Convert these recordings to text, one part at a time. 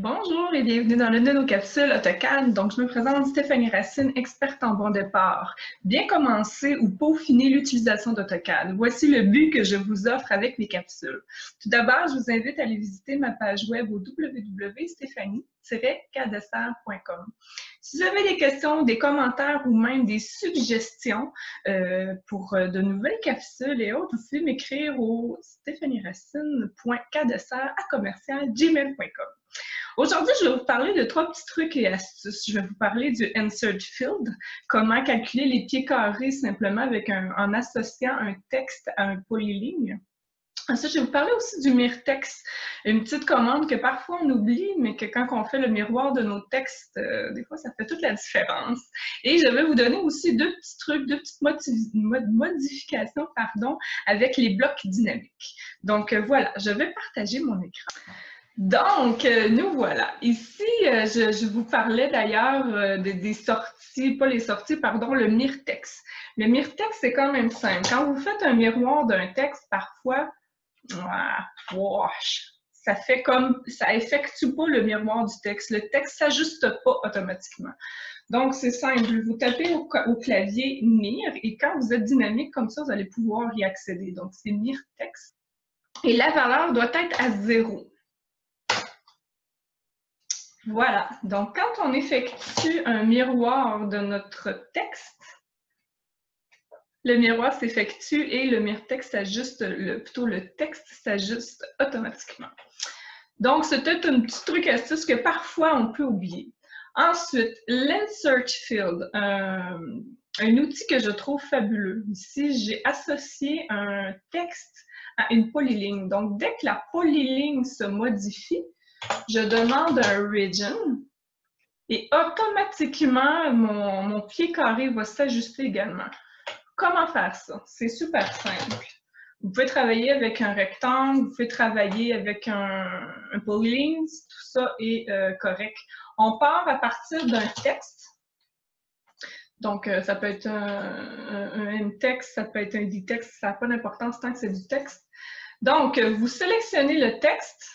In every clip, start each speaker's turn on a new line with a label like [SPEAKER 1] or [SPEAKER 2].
[SPEAKER 1] Bonjour et bienvenue dans l'une de nos capsules AutoCAD. Donc, je me présente Stéphanie Racine, experte en bon départ. Bien commencer ou peaufiner l'utilisation d'AutoCAD. Voici le but que je vous offre avec mes capsules. Tout d'abord, je vous invite à aller visiter ma page web au www.stephanie-cadessar.com. Si vous avez des questions, des commentaires ou même des suggestions pour de nouvelles capsules et autres, vous pouvez m'écrire au stéphanieracine.cadessar@gmail.com. Aujourd'hui, je vais vous parler de 3 petits trucs et astuces. Je vais vous parler du Insert Field, comment calculer les pieds carrés simplement en associant un texte à un polyligne. Ensuite, je vais vous parler aussi du Mirtex, une petite commande que parfois on oublie, mais que quand on fait le miroir de nos textes, des fois, ça fait toute la différence. Et je vais vous donner aussi 2 petits trucs, 2 petites modifications, avec les blocs dynamiques. Donc, voilà, je vais partager mon écran. Donc, nous voilà. Ici, je vous parlais d'ailleurs des sorties, pas les sorties, pardon, le Mirtex. Le Mirtex, c'est quand même simple. Quand vous faites un miroir d'un texte, parfois, ça fait comme, ça effectue pas le miroir du texte. Le texte s'ajuste pas automatiquement. Donc, c'est simple. Vous tapez au clavier Mir et quand vous êtes dynamique comme ça, vous allez pouvoir y accéder. Donc, c'est Mirtex. Et la valeur doit être à 0. Voilà, donc quand on effectue un miroir de notre texte, le miroir s'effectue et le Mirtex s'ajuste, plutôt le texte s'ajuste automatiquement. Donc, c'était un petit truc astuce que parfois on peut oublier. Ensuite, l'Insert Field, un outil que je trouve fabuleux. Ici, j'ai associé un texte à une polyligne. Donc, dès que la polyligne se modifie, je demande un region et automatiquement, mon pied carré va s'ajuster également. Comment faire ça? C'est super simple. Vous pouvez travailler avec un rectangle, vous pouvez travailler avec un polyline, tout ça est correct. On part à partir d'un texte. Donc, ça peut être un M-texte, ça peut être un D-texte, ça n'a pas d'importance tant que c'est du texte. Donc, vous sélectionnez le texte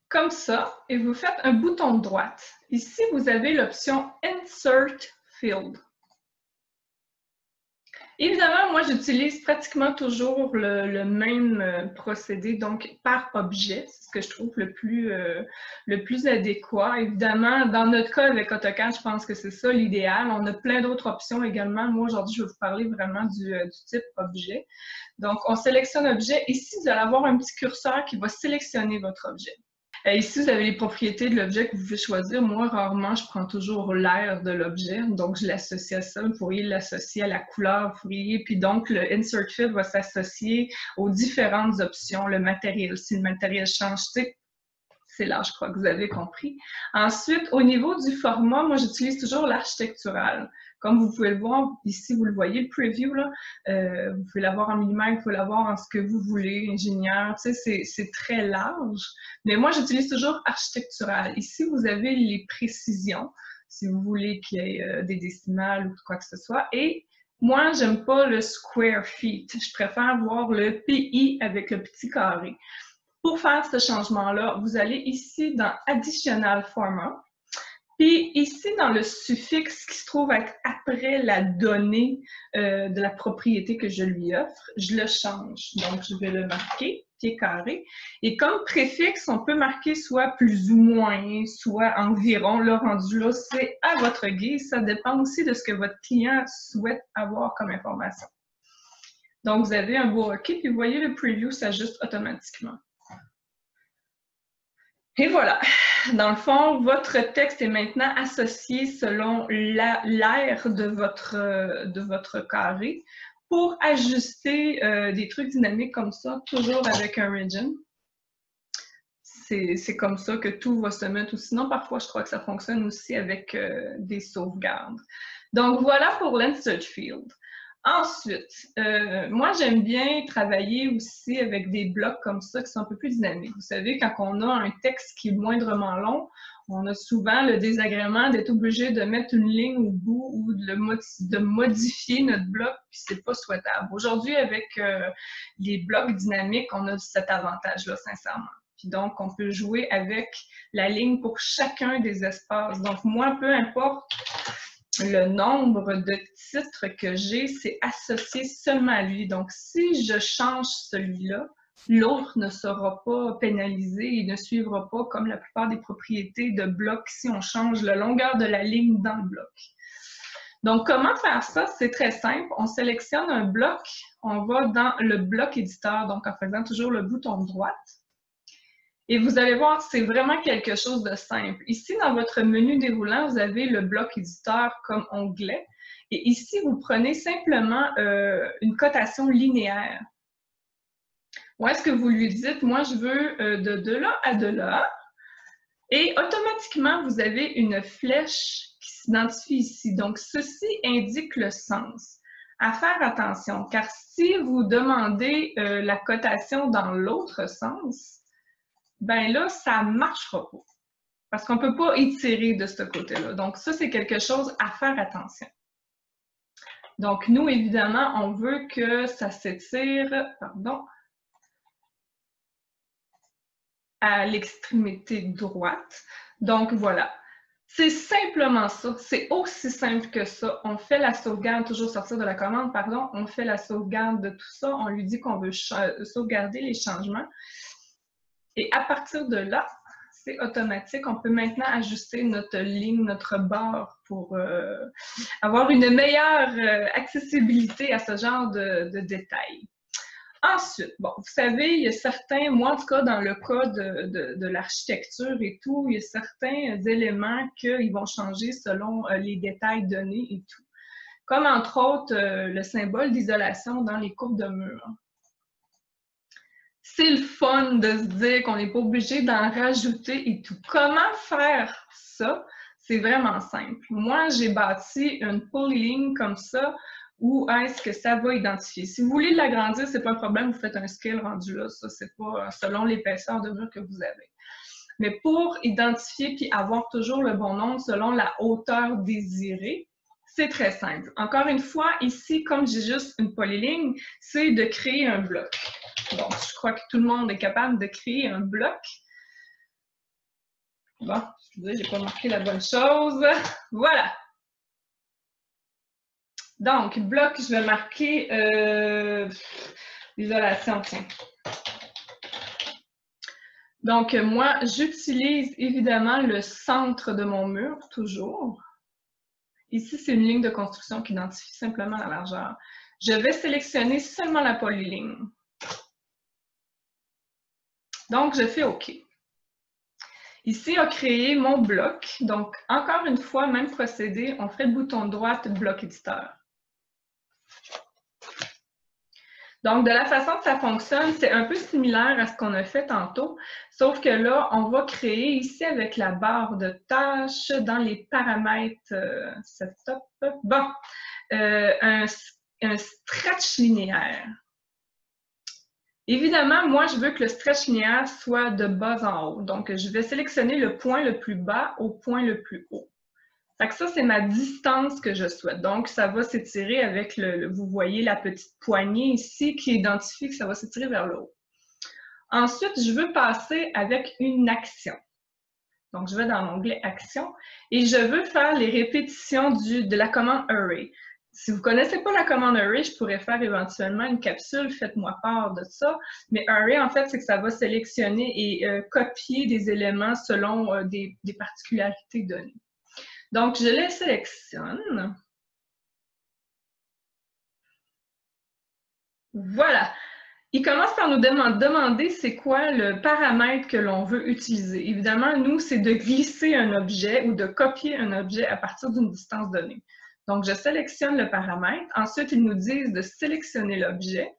[SPEAKER 1] comme ça, et vous faites un bouton de droite. Ici, vous avez l'option Insert Field. Évidemment, moi, j'utilise pratiquement toujours le même procédé, donc par objet. C'est ce que je trouve le plus adéquat. Évidemment, dans notre cas avec AutoCAD, je pense que c'est ça l'idéal. On a plein d'autres options également. Moi, aujourd'hui, je vais vous parler vraiment du type objet. Donc, on sélectionne objet. Ici, vous allez avoir un petit curseur qui va sélectionner votre objet. Ici, vous avez les propriétés de l'objet que vous pouvez choisir. Moi, rarement, je prends toujours l'air de l'objet. Donc, je l'associe à ça. Vous pourriez l'associer à la couleur, vous pourriez. Puis donc, le Insert Field va s'associer aux différentes options. Le matériel, si le matériel change, c'est là, je crois que vous avez compris. Ensuite, au niveau du format, moi, j'utilise toujours l'architectural. Comme vous pouvez le voir, ici, vous le voyez, le preview, là, vous pouvez l'avoir en millimètres, vous pouvez l'avoir en ce que vous voulez, ingénieur, tu sais, c'est très large. Mais moi, j'utilise toujours architectural. Ici, vous avez les précisions, si vous voulez qu'il y ait des décimales ou quoi que ce soit. Et moi, j'aime pas le square feet. Je préfère voir le PI avec le petit carré. Pour faire ce changement-là, vous allez ici dans Additional Format. Puis ici, dans le suffixe qui se trouve après la donnée de la propriété que je lui offre, je le change. Donc, je vais le marquer, pied carré. Et comme préfixe, on peut marquer soit plus ou moins, soit environ. Le rendu là, c'est à votre guise. Ça dépend aussi de ce que votre client souhaite avoir comme information. Donc, vous avez un beau OK, puis vous voyez, le preview s'ajuste automatiquement. Et voilà, dans le fond, votre texte est maintenant associé selon l'aire de votre carré pour ajuster des trucs dynamiques comme ça, toujours avec un region. C'est comme ça que tout va se mettre, ou sinon parfois je crois que ça fonctionne aussi avec des sauvegardes. Donc voilà pour l'Insert Field. Ensuite, moi, j'aime bien travailler aussi avec des blocs comme ça qui sont un peu plus dynamiques. Vous savez, quand on a un texte qui est moindrement long, on a souvent le désagrément d'être obligé de mettre une ligne au bout ou de modifier notre bloc, puis c'est pas souhaitable. Aujourd'hui, avec les blocs dynamiques, on a cet avantage-là, sincèrement. Puis donc, on peut jouer avec la ligne pour chacun des espaces. Donc, moi, peu importe le nombre de titres que j'ai, c'est associé seulement à lui. Donc, si je change celui-là, l'autre ne sera pas pénalisé et ne suivra pas, comme la plupart des propriétés de blocs, si on change la longueur de la ligne dans le bloc. Donc, comment faire ça? C'est très simple. On sélectionne un bloc, on va dans le bloc éditeur, donc en faisant toujours le bouton de droite. Et vous allez voir, c'est vraiment quelque chose de simple. Ici, dans votre menu déroulant, vous avez le bloc éditeur comme onglet. Et ici, vous prenez simplement une cotation linéaire. Ou est-ce que vous lui dites, moi, je veux de là à de là. Et automatiquement, vous avez une flèche qui s'identifie ici. Donc, ceci indique le sens. À faire attention, car si vous demandez la cotation dans l'autre sens, ben là, ça ne marchera pas. Parce qu'on ne peut pas étirer de ce côté-là. Donc, ça, c'est quelque chose à faire attention. Donc, nous, évidemment, on veut que ça s'étire, pardon, à l'extrémité droite. Donc, voilà. C'est simplement ça. C'est aussi simple que ça. On fait la sauvegarde, toujours sortir de la commande, pardon. On fait la sauvegarde de tout ça. On lui dit qu'on veut sauvegarder les changements. Et à partir de là, c'est automatique. On peut maintenant ajuster notre ligne, notre barre pour avoir une meilleure accessibilité à ce genre de détails. Ensuite, bon, vous savez, il y a certains, moi en tout cas dans le cas de l'architecture et tout, il y a certains éléments qu'ils vont changer selon les détails donnés et tout. Comme entre autres le symbole d'isolation dans les courbes de mur. C'est le fun de se dire qu'on n'est pas obligé d'en rajouter et tout. Comment faire ça? C'est vraiment simple. Moi, j'ai bâti une polyline comme ça où est-ce que ça va identifier. Si vous voulez l'agrandir, c'est pas un problème, vous faites un scale rendu là, ça c'est pas selon l'épaisseur de mur que vous avez. Mais pour identifier puis avoir toujours le bon nombre selon la hauteur désirée, c'est très simple. Encore une fois, ici, comme j'ai juste une polyligne, c'est de créer un bloc. Bon, je crois que tout le monde est capable de créer un bloc. Bon, excusez, j'ai pas marqué la bonne chose. Voilà. Donc, bloc, je vais marquer l'isolation, tiens. Donc, moi, j'utilise évidemment le centre de mon mur, toujours. Ici, c'est une ligne de construction qui identifie simplement la largeur. Je vais sélectionner seulement la polyligne. Donc, je fais OK. Ici, a créé mon bloc. Donc, encore une fois, même procédé, on fait le bouton de droite, bloc éditeur. Donc, de la façon que ça fonctionne, c'est un peu similaire à ce qu'on a fait tantôt, sauf que là, on va créer ici avec la barre de tâches dans les paramètres setup, bon, un stretch linéaire. Évidemment, moi, je veux que le stretch linéaire soit de bas en haut. Donc, je vais sélectionner le point le plus bas au point le plus haut. Fait que ça, c'est ma distance que je souhaite. Donc, ça va s'étirer avec vous voyez la petite poignée ici qui identifie que ça va s'étirer vers le haut. Ensuite, je veux passer avec une action. Donc, je vais dans l'onglet Action et je veux faire les répétitions de la commande Array. Si vous ne connaissez pas la commande Array, je pourrais faire éventuellement une capsule, faites-moi part de ça. Mais Array, en fait, c'est que ça va sélectionner et copier des éléments selon des particularités données. Donc, je les sélectionne. Voilà. Il commence par nous demander c'est quoi le paramètre que l'on veut utiliser. Évidemment, nous, c'est de glisser un objet ou de copier un objet à partir d'une distance donnée. Donc, je sélectionne le paramètre. Ensuite, ils nous disent de sélectionner l'objet.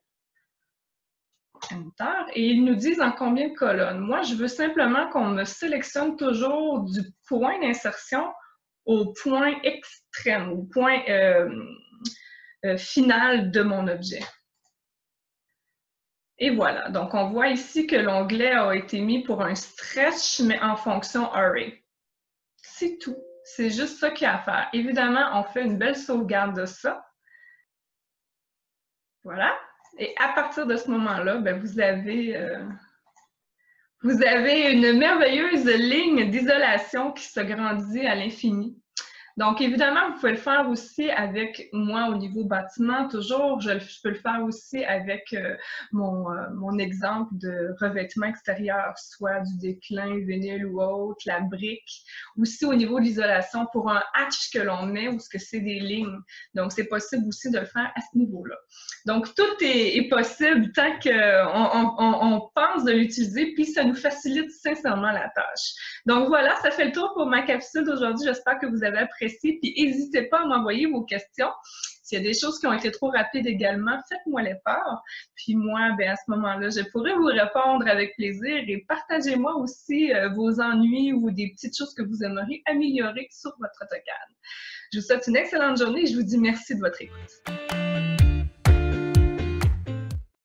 [SPEAKER 1] Enter. Et ils nous disent en combien de colonnes. Moi, je veux simplement qu'on me sélectionne toujours du point d'insertion au point extrême, au point final de mon objet. Et voilà, donc on voit ici que l'onglet a été mis pour un stretch, mais en fonction array. C'est tout, c'est juste ça qu'il y a à faire. Évidemment, on fait une belle sauvegarde de ça. Voilà, et à partir de ce moment-là, ben, vous avez Vous avez une merveilleuse ligne d'isolation qui se grandit à l'infini. Donc, évidemment, vous pouvez le faire aussi avec moi au niveau bâtiment, toujours. Je peux le faire aussi avec mon exemple de revêtement extérieur, soit du déclin, vinyle ou autre, la brique. Aussi au niveau de l'isolation pour un hatch que l'on met ou ce que c'est des lignes. Donc, c'est possible aussi de le faire à ce niveau-là. Donc, tout est possible tant qu'on pense de l'utiliser, puis ça nous facilite sincèrement la tâche. Donc voilà, ça fait le tour pour ma capsule d'aujourd'hui. J'espère que vous avez apprécié. Puis n'hésitez pas à m'envoyer vos questions. S'il y a des choses qui ont été trop rapides également, faites-moi les part. Puis moi, ben, à ce moment-là, je pourrais vous répondre avec plaisir et partagez-moi aussi vos ennuis ou des petites choses que vous aimeriez améliorer sur votre AutoCAD. Je vous souhaite une excellente journée et je vous dis merci de votre écoute.